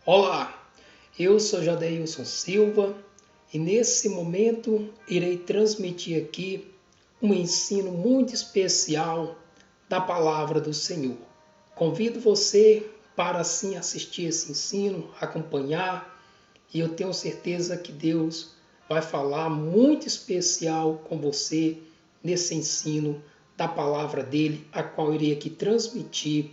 Olá, eu sou Jadeilson Silva e nesse momento irei transmitir aqui um ensino muito especial da Palavra do Senhor. Convido você para assim assistir esse ensino, acompanhar, e eu tenho certeza que Deus vai falar muito especial com você nesse ensino da Palavra dele, a qual eu irei aqui transmitir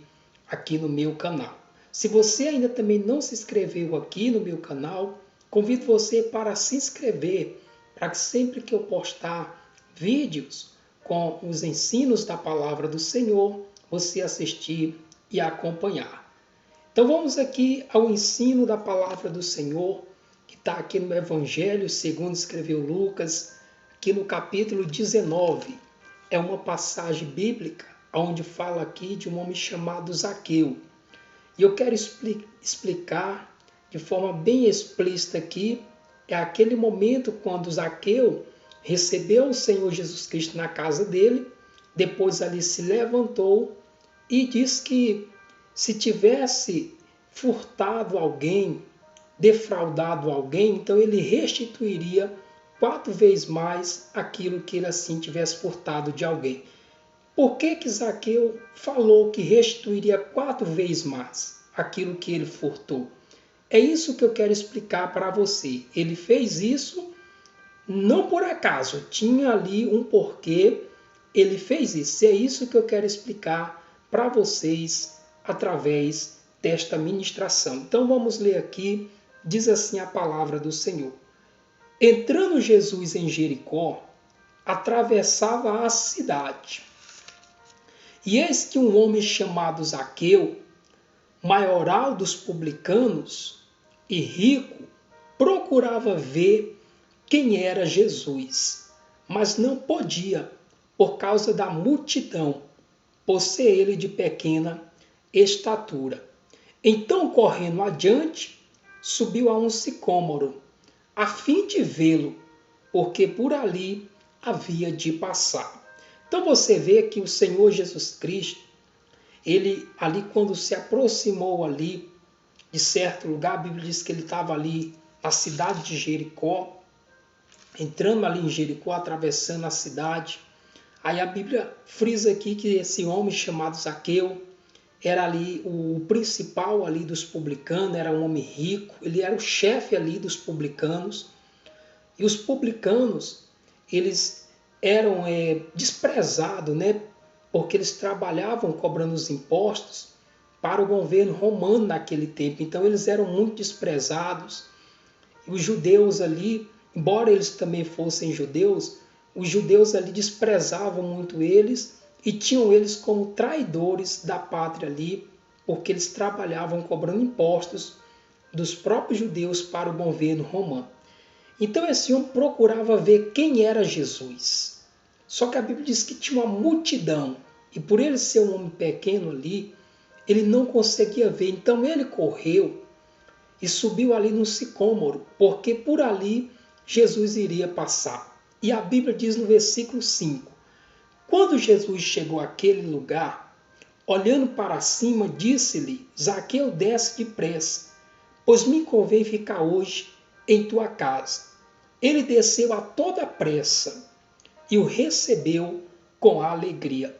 aqui no meu canal. Se você ainda também não se inscreveu aqui no meu canal, convido você para se inscrever, para que sempre que eu postar vídeos com os ensinos da Palavra do Senhor, você assistir e acompanhar. Então vamos aqui ao ensino da Palavra do Senhor, que está aqui no Evangelho, segundo escreveu Lucas, aqui no capítulo 19. É uma passagem bíblica onde fala aqui de um homem chamado Zaqueu. E eu quero explicar de forma bem explícita aqui, é aquele momento quando Zaqueu recebeu o Senhor Jesus Cristo na casa dele, depois ali se levantou e diz que se tivesse furtado alguém, defraudado alguém, então ele restituiria 4 vezes mais aquilo que ele assim tivesse furtado de alguém. Por que Zaqueu falou que restituiria 4 vezes mais aquilo que ele furtou? É isso que eu quero explicar para você. Ele fez isso não por acaso, tinha ali um porquê ele fez isso. É isso que eu quero explicar para vocês através desta ministração. Então vamos ler aqui, diz assim a palavra do Senhor. Entrando Jesus em Jericó, atravessava a cidade. E eis que um homem chamado Zaqueu, maioral dos publicanos e rico, procurava ver quem era Jesus, mas não podia, por causa da multidão, por ser ele de pequena estatura. Então, correndo adiante, subiu a um sicômoro, a fim de vê-lo, porque por ali havia de passar. Então você vê que o Senhor Jesus Cristo, ele ali quando se aproximou ali de certo lugar, a Bíblia diz que ele estava ali na cidade de Jericó, entrando ali em Jericó, atravessando a cidade. Aí a Bíblia frisa aqui que esse homem chamado Zaqueu era ali o principal ali dos publicanos, era um homem rico, ele era o chefe ali dos publicanos. E os publicanos, eles eram desprezados, né? Porque eles trabalhavam cobrando os impostos para o governo romano naquele tempo. Então eles eram muito desprezados. E os judeus ali, embora eles também fossem judeus, os judeus ali desprezavam muito eles e tinham eles como traidores da pátria ali, porque eles trabalhavam cobrando impostos dos próprios judeus para o governo romano. Então esse homem procurava ver quem era Jesus. Só que a Bíblia diz que tinha uma multidão. E por ele ser um homem pequeno ali, ele não conseguia ver. Então ele correu e subiu ali no sicômoro, porque por ali Jesus iria passar. E a Bíblia diz no versículo 5, quando Jesus chegou àquele lugar, olhando para cima, disse-lhe, Zaqueu, desce depressa, pois me convém ficar hoje em tua casa. Ele desceu a toda pressa e o recebeu com alegria.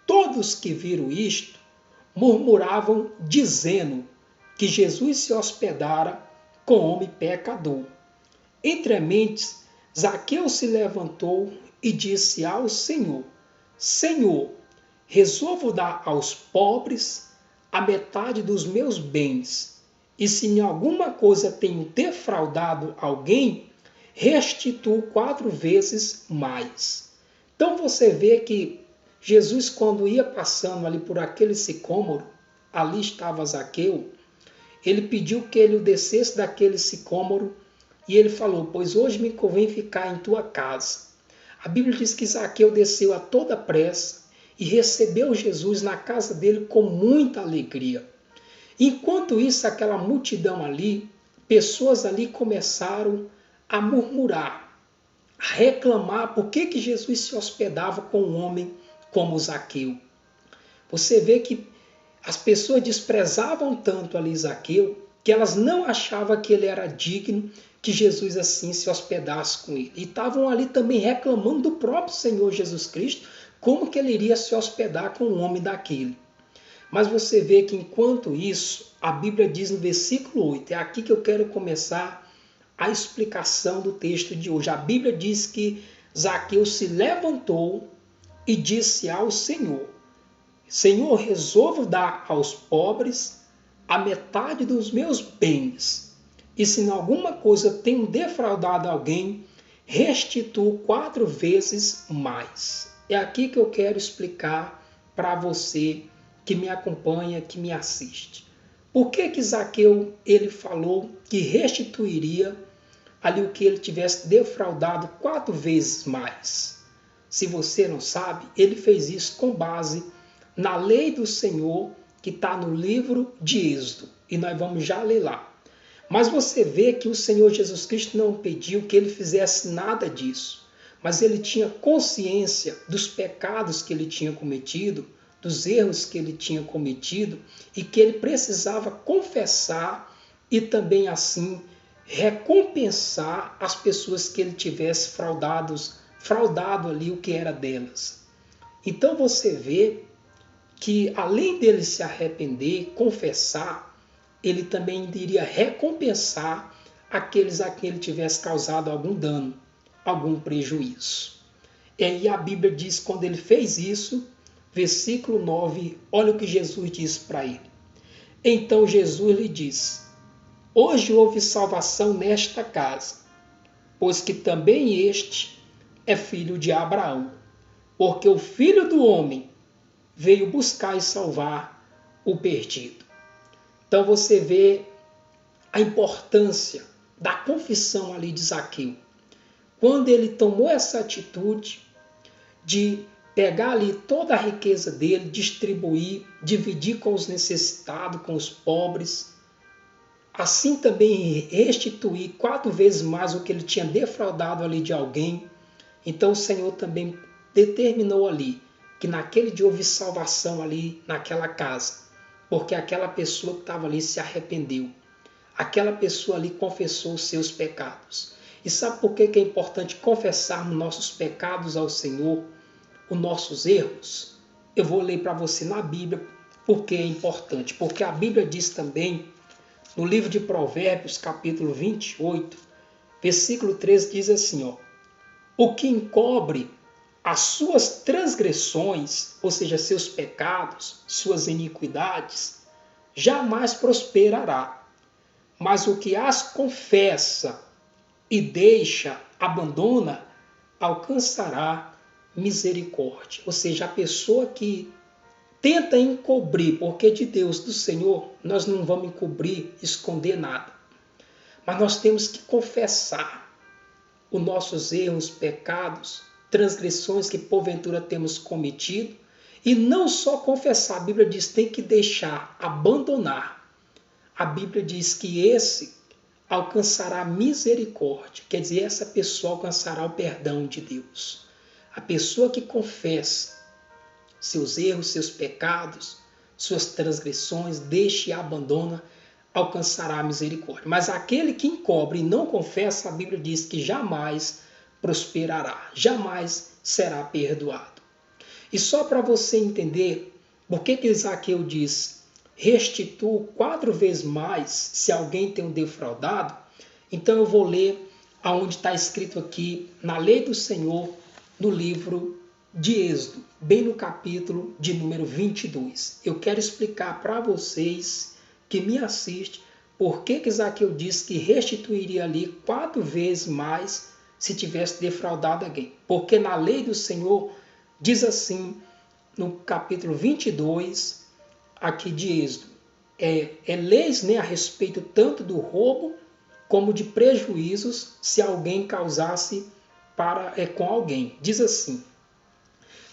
Todos que viram isto murmuravam, dizendo que Jesus se hospedara com homem pecador. Entre mentes, Zaqueu se levantou e disse ao Senhor, Senhor, resolvo dar aos pobres a metade dos meus bens, e se em alguma coisa tenho defraudado alguém, restituo 4 vezes mais. Então você vê que Jesus, quando ia passando ali por aquele sicômoro, ali estava Zaqueu, ele pediu que ele o descesse daquele sicômoro e ele falou, pois hoje me convém ficar em tua casa. A Bíblia diz que Zaqueu desceu a toda pressa e recebeu Jesus na casa dele com muita alegria. Enquanto isso, aquela multidão ali, pessoas ali começaram a murmurar, a reclamar por que Jesus se hospedava com um homem como Zaqueu. Você vê que as pessoas desprezavam tanto ali Zaqueu, que elas não achavam que ele era digno que Jesus assim se hospedasse com ele. E estavam ali também reclamando do próprio Senhor Jesus Cristo, como que ele iria se hospedar com um homem daquele. Mas você vê que enquanto isso, a Bíblia diz no versículo 8, é aqui que eu quero começar a explicação do texto de hoje. A Bíblia diz que Zaqueu se levantou e disse ao Senhor: Senhor, resolvo dar aos pobres a metade dos meus bens. E se em alguma coisa tenho defraudado alguém, restituo 4 vezes mais. É aqui que eu quero explicar para você que me acompanha, que me assiste. Por que Zaqueu ele falou que restituiria ali o que ele tivesse defraudado 4 vezes mais? Se você não sabe, ele fez isso com base na lei do Senhor que está no livro de Êxodo. E nós vamos já ler lá. Mas você vê que o Senhor Jesus Cristo não pediu que ele fizesse nada disso. Mas ele tinha consciência dos pecados que ele tinha cometido, dos erros que ele tinha cometido e que ele precisava confessar e também assim recompensar as pessoas que ele tivesse fraudado ali o que era delas. Então você vê que além dele se arrepender, confessar, ele também iria recompensar aqueles a quem ele tivesse causado algum dano, algum prejuízo. E aí a Bíblia diz, quando ele fez isso, versículo 9, olha o que Jesus disse para ele. Então Jesus lhe disse: hoje houve salvação nesta casa, pois que também este é filho de Abraão, porque o Filho do Homem veio buscar e salvar o perdido. Então você vê a importância da confissão ali de Zaqueu. Quando ele tomou essa atitude de pegar ali toda a riqueza dele, distribuir, dividir com os necessitados, com os pobres, assim também restituir 4 vezes mais o que ele tinha defraudado ali de alguém. Então o Senhor também determinou ali que naquele dia houve salvação ali naquela casa, porque aquela pessoa que estava ali se arrependeu. Aquela pessoa ali confessou os seus pecados. E sabe por que é importante confessarmos nossos pecados ao Senhor, os nossos erros? Eu vou ler para você na Bíblia porque é importante. Porque a Bíblia diz também, no livro de Provérbios, capítulo 28, versículo 13, diz assim, ó: o que encobre as suas transgressões, ou seja, seus pecados, suas iniquidades, jamais prosperará. Mas o que as confessa e deixa, abandona, alcançará misericórdia. Ou seja, a pessoa que tenta encobrir, porque de Deus, do Senhor, nós não vamos encobrir, esconder nada. Mas nós temos que confessar os nossos erros, pecados, transgressões que porventura temos cometido. E não só confessar, a Bíblia diz que tem que deixar, abandonar. A Bíblia diz que esse alcançará misericórdia, quer dizer, essa pessoa alcançará o perdão de Deus. A pessoa que confessa seus erros, seus pecados, suas transgressões, deixa e abandona, alcançará a misericórdia. Mas aquele que encobre e não confessa, a Bíblia diz que jamais prosperará, jamais será perdoado. E só para você entender por que Zaqueu diz: restituo 4 vezes mais se alguém tem um defraudado, então eu vou ler aonde está escrito aqui na lei do Senhor, no livro de Êxodo, bem no capítulo de número 22. Eu quero explicar para vocês que me assistem por que Zaqueu disse que restituiria ali 4 vezes mais se tivesse defraudado alguém. Porque na lei do Senhor diz assim, no capítulo 22, aqui de Êxodo, leis, né, a respeito tanto do roubo como de prejuízos se alguém causasse com alguém. Diz assim: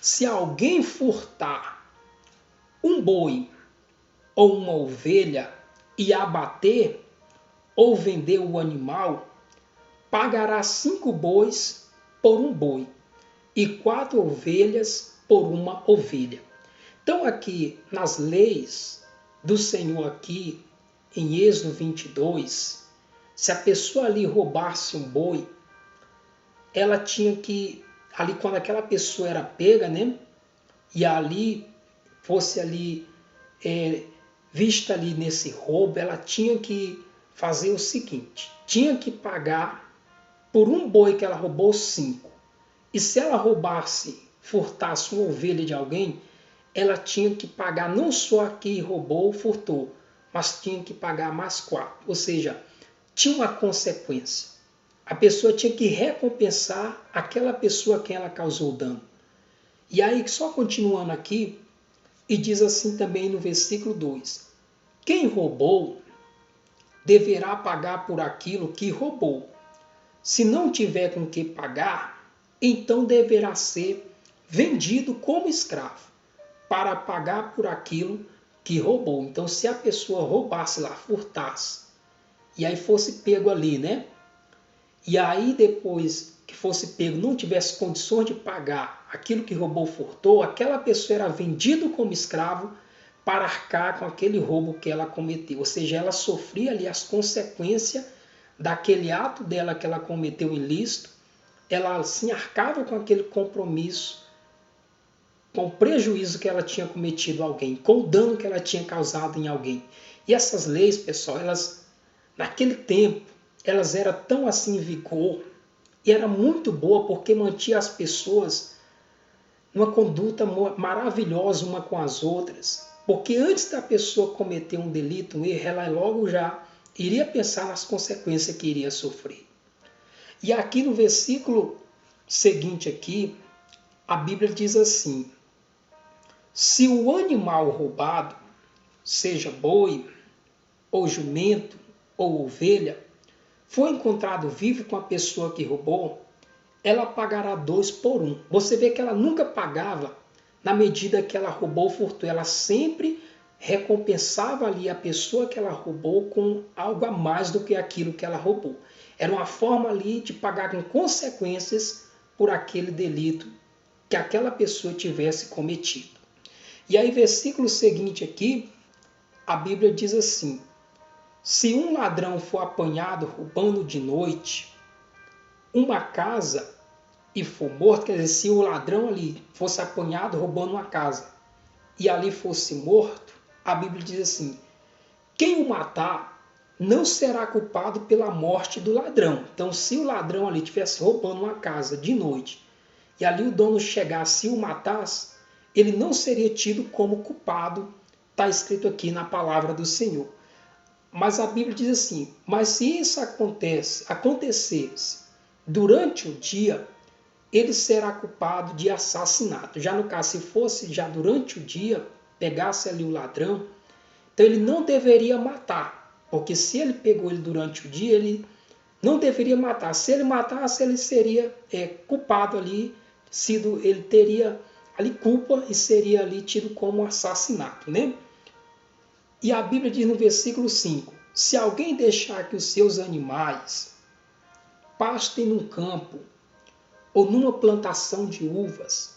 se alguém furtar um boi ou uma ovelha e abater ou vender o animal, pagará 5 bois por um boi e 4 ovelhas por uma ovelha. Então aqui, nas leis do Senhor aqui, em Êxodo 22, se a pessoa ali roubasse um boi, ela tinha que, ali quando aquela pessoa era pega, né? E ali fosse ali vista ali nesse roubo, ela tinha que fazer o seguinte: tinha que pagar por um boi que ela roubou 5. E se ela roubasse, furtasse uma ovelha de alguém, ela tinha que pagar não só a que roubou, furtou, mas tinha que pagar mais 4. Ou seja, tinha uma consequência. A pessoa tinha que recompensar aquela pessoa a quem ela causou dano. E aí, só continuando aqui, e diz assim também no versículo 2: quem roubou deverá pagar por aquilo que roubou. Se não tiver com que pagar, então deverá ser vendido como escravo para pagar por aquilo que roubou. Então, se a pessoa roubasse lá, furtasse, e aí fosse pego ali, né? E aí depois que fosse pego, não tivesse condições de pagar aquilo que roubou, furtou, aquela pessoa era vendida como escravo para arcar com aquele roubo que ela cometeu. Ou seja, ela sofria ali as consequências daquele ato dela que ela cometeu ilícito. Ela assim arcava com aquele compromisso, com o prejuízo que ela tinha cometido a alguém, com o dano que ela tinha causado em alguém. E essas leis, pessoal, elas naquele tempo, elas eram tão assim em vigor e era muito boa porque mantinha as pessoas numa conduta maravilhosa uma com as outras. Porque antes da pessoa cometer um delito, um erro, ela logo já iria pensar nas consequências que iria sofrer. E aqui no versículo seguinte aqui, a Bíblia diz assim: se o animal roubado, seja boi, ou jumento, ou ovelha, for encontrado vivo com a pessoa que roubou, ela pagará 2 por 1. Você vê que ela nunca pagava na medida que ela roubou ou furtou. Ela sempre recompensava ali a pessoa que ela roubou com algo a mais do que aquilo que ela roubou. Era uma forma ali de pagar com consequências por aquele delito que aquela pessoa tivesse cometido. E aí, versículo seguinte aqui, a Bíblia diz assim: se um ladrão for apanhado roubando de noite uma casa e for morto, quer dizer, se o ladrão ali fosse apanhado roubando uma casa e ali fosse morto, a Bíblia diz assim: quem o matar não será culpado pela morte do ladrão. Então, se o ladrão ali estivesse roubando uma casa de noite e ali o dono chegasse e o matasse, ele não seria tido como culpado, está escrito aqui na palavra do Senhor. Mas a Bíblia diz assim: mas se isso acontecesse durante o dia, ele será culpado de assassinato. Já no caso, se fosse já durante o dia, pegasse ali o ladrão, então ele não deveria matar, porque se ele pegou ele durante o dia, ele não deveria matar. Se ele matasse, ele seria culpado ali, ele teria ali culpa e seria ali tido como assassinato, né? E a Bíblia diz no versículo 5: se alguém deixar que os seus animais pastem num campo ou numa plantação de uvas,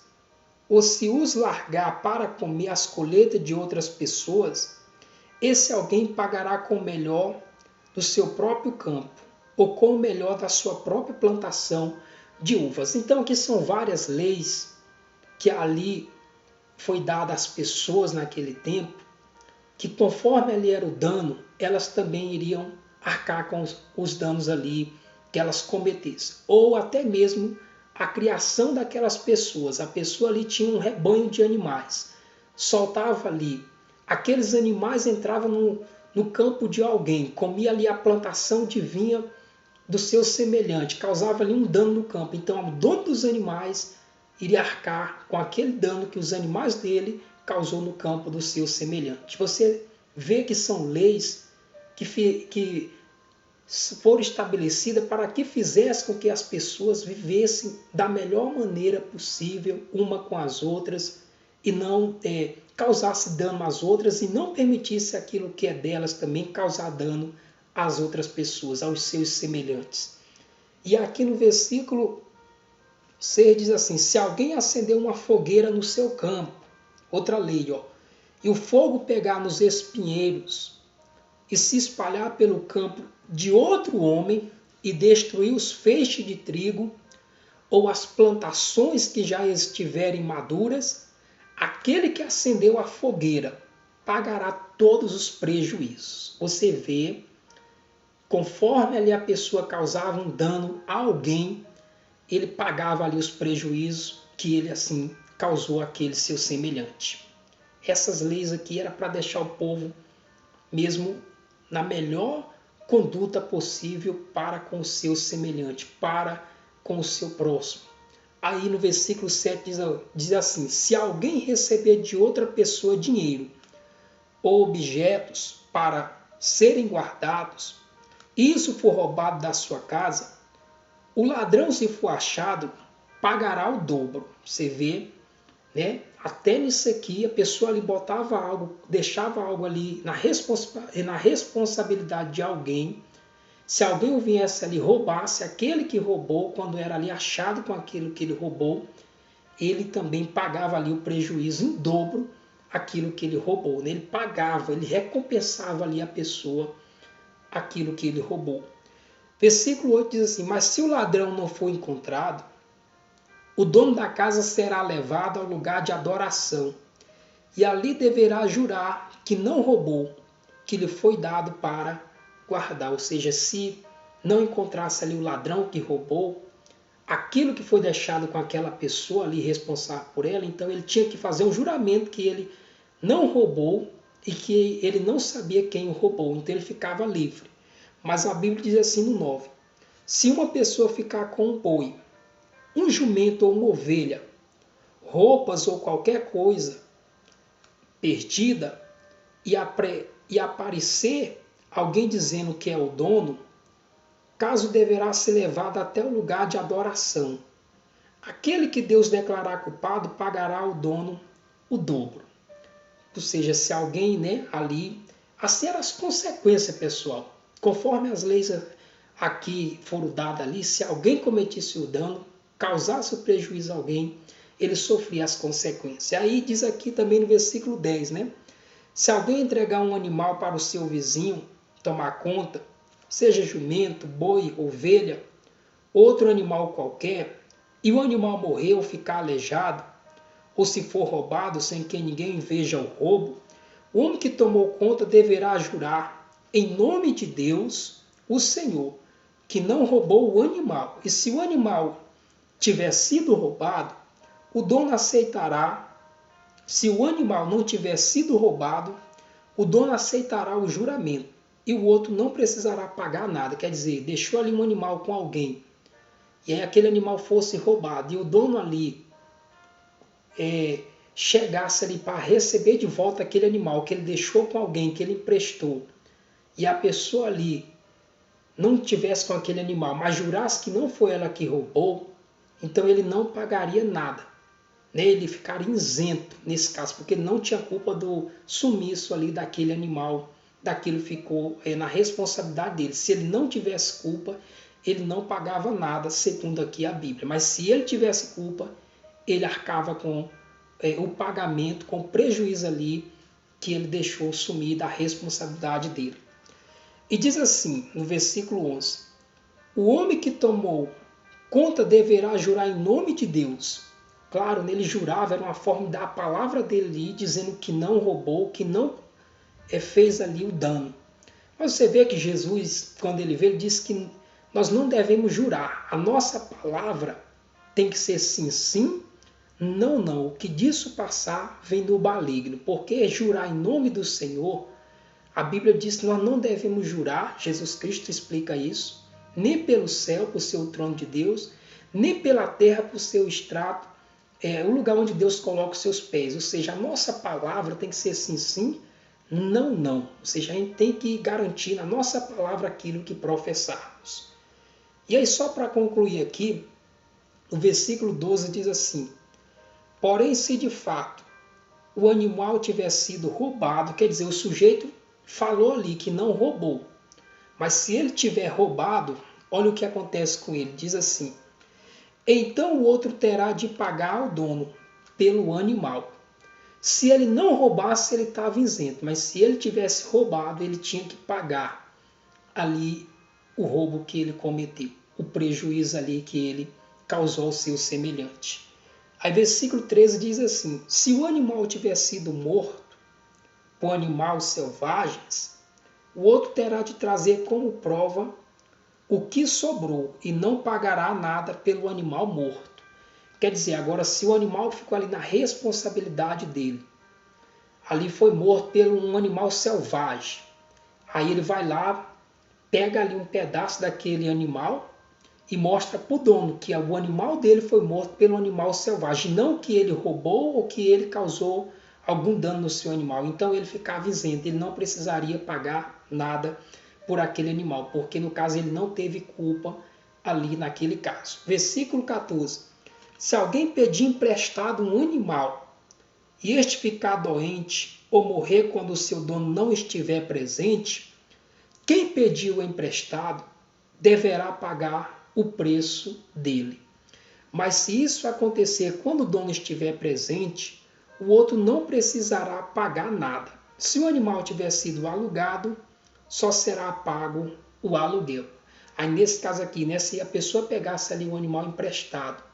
ou se os largar para comer as colheitas de outras pessoas, esse alguém pagará com o melhor do seu próprio campo, ou com o melhor da sua própria plantação de uvas. Então aqui são várias leis que ali foi dada às pessoas naquele tempo, que conforme ali era o dano, elas também iriam arcar com os danos ali que elas cometessem. Ou até mesmo a criação daquelas pessoas. A pessoa ali tinha um rebanho de animais, soltava ali. Aqueles animais entravam no campo de alguém, comia ali a plantação de vinha do seu semelhante, causava ali um dano no campo. Então o dono dos animais iria arcar com aquele dano que os animais dele causou no campo do seu semelhante. Você vê que são leis que foram estabelecidas para que fizessem com que as pessoas vivessem da melhor maneira possível uma com as outras e não causasse dano às outras e não permitisse aquilo que é delas também causar dano às outras pessoas, aos seus semelhantes. E aqui no versículo 6 diz assim: se alguém acender uma fogueira no seu campo, outra lei, e o fogo pegar nos espinheiros, e se espalhar pelo campo de outro homem e destruir os feixes de trigo ou as plantações que já estiverem maduras, aquele que acendeu a fogueira pagará todos os prejuízos. Você vê, conforme ali a pessoa causava um dano a alguém, ele pagava ali os prejuízos que ele assim causou àquele seu semelhante. Essas leis aqui era para deixar o povo mesmo na melhor conduta possível para com o seu semelhante, para com o seu próximo. Aí no versículo 7 diz assim: se alguém receber de outra pessoa dinheiro ou objetos para serem guardados, e isso for roubado da sua casa, o ladrão, se for achado, pagará o dobro. Você vê, né? Até nisso aqui a pessoa ali botava algo, deixava algo ali na responsabilidade de alguém. Se alguém viesse ali roubasse, aquele que roubou, quando era ali achado com aquilo que ele roubou, ele também pagava ali o prejuízo em dobro aquilo que ele roubou. Né? Ele pagava, ele recompensava ali a pessoa aquilo que ele roubou. Versículo 8 diz assim: mas se o ladrão não for encontrado, o dono da casa será levado ao lugar de adoração, e ali deverá jurar que não roubou, que lhe foi dado para guardar. Ou seja, se não encontrasse ali o ladrão que roubou, aquilo que foi deixado com aquela pessoa ali responsável por ela, então ele tinha que fazer um juramento que ele não roubou e que ele não sabia quem o roubou, então ele ficava livre. Mas a Bíblia diz assim no 9: se uma pessoa ficar com um boi, um jumento ou uma ovelha, roupas ou qualquer coisa perdida, e aparecer alguém dizendo que é o dono, caso deverá ser levado até o lugar de adoração. Aquele que Deus declarar culpado pagará ao dono o dobro. Ou seja, se alguém, né, ali, assim eram as consequências, pessoal. Conforme as leis aqui foram dadas ali, se alguém cometesse o dano, causasse o prejuízo a alguém, ele sofria as consequências. Aí diz aqui também no versículo 10, né? Se alguém entregar um animal para o seu vizinho tomar conta, seja jumento, boi, ovelha, outro animal qualquer, e o animal morrer ou ficar aleijado, ou se for roubado sem que ninguém veja o roubo, o homem que tomou conta deverá jurar em nome de Deus, o Senhor, que não roubou o animal. E se o animal tiver sido roubado, o dono aceitará. Se o animal não tiver sido roubado, o dono aceitará o juramento e o outro não precisará pagar nada. Quer dizer, deixou ali um animal com alguém e aí aquele animal fosse roubado e o dono ali chegasse ali para receber de volta aquele animal que ele deixou com alguém, que ele emprestou, e a pessoa ali não tivesse com aquele animal, mas jurasse que não foi ela que roubou, então ele não pagaria nada. Ele ficaria isento nesse caso, porque não tinha culpa do sumiço ali daquele animal, daquilo ficou na responsabilidade dele. Se ele não tivesse culpa, ele não pagava nada, segundo aqui a Bíblia. Mas se ele tivesse culpa, ele arcava com o pagamento, com o prejuízo ali que ele deixou sumir da responsabilidade dele. E diz assim, no versículo 11: o homem que tomou conta deverá jurar em nome de Deus. Claro, ele jurava, era uma forma de dar a palavra dele ali, dizendo que não roubou, que não fez ali o dano. Mas você vê que Jesus, quando ele veio, ele disse que nós não devemos jurar. A nossa palavra tem que ser sim, sim, não, não. O que disso passar vem do maligno. Porque jurar em nome do Senhor, a Bíblia diz que nós não devemos jurar, Jesus Cristo explica isso, nem pelo céu, por ser o trono de Deus, nem pela terra, por ser o estrato, o lugar onde Deus coloca os seus pés. Ou seja, a nossa palavra tem que ser sim, sim, não, não. Ou seja, a gente tem que garantir na nossa palavra aquilo que professarmos. E aí, só para concluir aqui, o versículo 12 diz assim: porém, se de fato o animal tiver sido roubado, quer dizer, o sujeito falou ali que não roubou, mas se ele tiver roubado, olha o que acontece com ele. Diz assim: então o outro terá de pagar ao dono pelo animal. Se ele não roubasse, ele estava isento, mas se ele tivesse roubado, ele tinha que pagar ali o roubo que ele cometeu, o prejuízo ali que ele causou ao seu semelhante. Aí versículo 13 diz assim: se o animal tiver sido morto por animais selvagens, o outro terá de trazer como prova o que sobrou e não pagará nada pelo animal morto. Quer dizer, agora se o animal ficou ali na responsabilidade dele, ali foi morto por um animal selvagem, aí ele vai lá, pega ali um pedaço daquele animal e mostra para o dono que o animal dele foi morto pelo animal selvagem, não que ele roubou ou que ele causou algum dano no seu animal. Então ele ficava isento, ele não precisaria pagar nada por aquele animal, porque no caso ele não teve culpa ali naquele caso. Versículo 14. Se alguém pedir emprestado um animal e este ficar doente ou morrer quando o seu dono não estiver presente, quem pediu emprestado deverá pagar o preço dele. Mas se isso acontecer quando o dono estiver presente, o outro não precisará pagar nada. Se o animal tiver sido alugado, só será pago o aluguel. Aí nesse caso aqui, né, se a pessoa pegasse ali um animal emprestado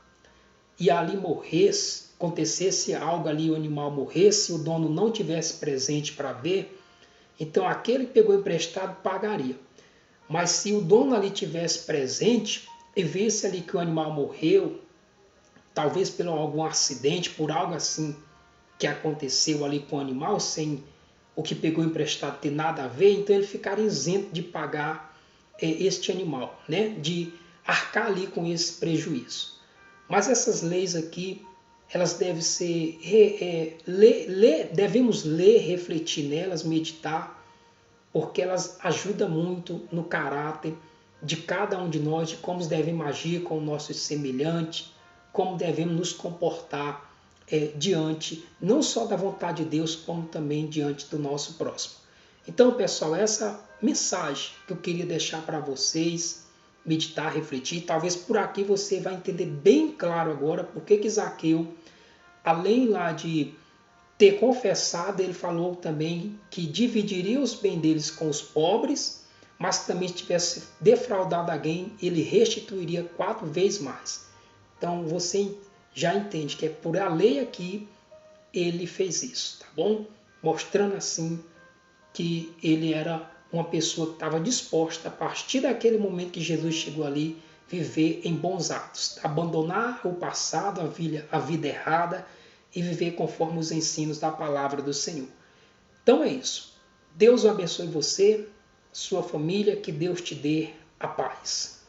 e ali morresse, acontecesse algo ali, o animal morresse, e o dono não tivesse presente para ver, então aquele que pegou emprestado pagaria. Mas se o dono ali tivesse presente e visse ali que o animal morreu, talvez por algum acidente, por algo assim que aconteceu ali com o animal, sem o que pegou emprestado ter nada a ver, então ele ficaria isento de pagar este animal, né? De arcar ali com esse prejuízo. Mas essas leis aqui, elas devem ser, devemos ler, refletir nelas, meditar, porque elas ajudam muito no caráter de cada um de nós, de como devemos agir com o nosso semelhante, como devemos nos comportar diante, não só da vontade de Deus, como também diante do nosso próximo. Então, pessoal, essa mensagem que eu queria deixar para vocês, meditar, refletir, talvez por aqui você vai entender bem claro agora porque que Zaqueu, além lá de ter confessado, ele falou também que dividiria os bens deles com os pobres, mas também se tivesse defraudado alguém, ele restituiria 4 vezes mais. Então você já entende que é por a lei aqui ele fez isso, tá bom? Mostrando assim que ele era uma pessoa que estava disposta, a partir daquele momento que Jesus chegou ali, viver em bons atos, abandonar o passado, a vida errada, e viver conforme os ensinos da palavra do Senhor. Então é isso. Deus abençoe você, sua família, que Deus te dê a paz.